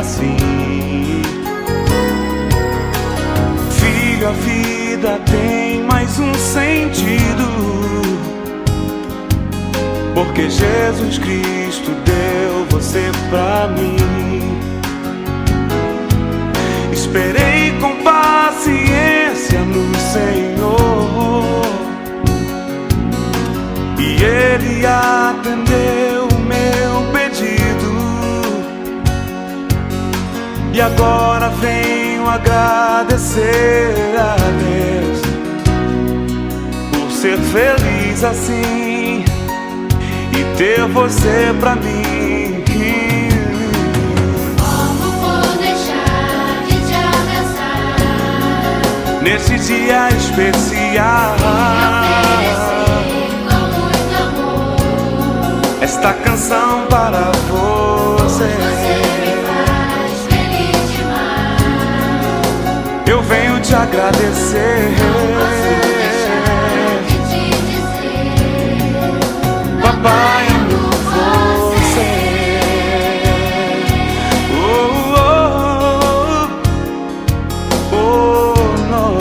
assim. Filho, a vida tem mais um sentido, porque Jesus Cristo deu você pra mim. Esperei com paciência no Senhor, e Ele atendeu o meu pedido. E agora venho agradecer a Deus por ser feliz assim e ter você pra mim. Como vou deixar de te abraçar Nesse dia especial, e com muito amor? esta canção para Você você. me faz feliz demais. Eu venho te agradecer. Não posso deixar de te dizer: Papai, amo você. Oh, oh, oh, não.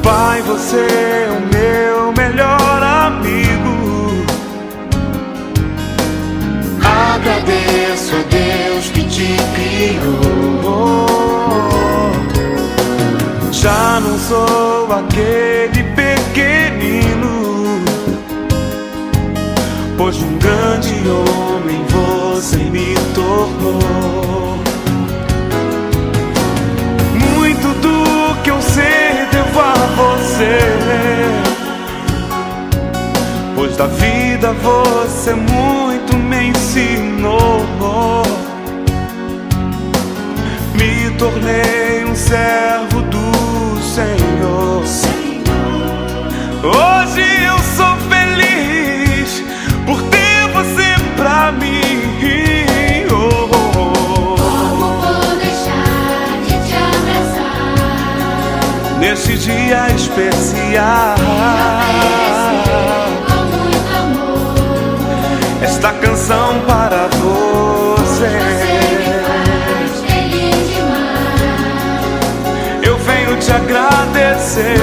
Pai, você é o meu melhor amigo. Agradeço a Deus que te criou. Já não sou aquele pequenino, pois um grande homem você me tornou. Muito do que eu sei devo a você, pois da vida você muito me ensinou. Me tornei um servo do Senhor. Hoje eu sou feliz por ter você pra mim. Oh, oh, oh. Como vou deixar de te abraçar Nesse dia especial, com muito amor? esta canção para Você você. me faz feliz demais. Eu venho te agradecer.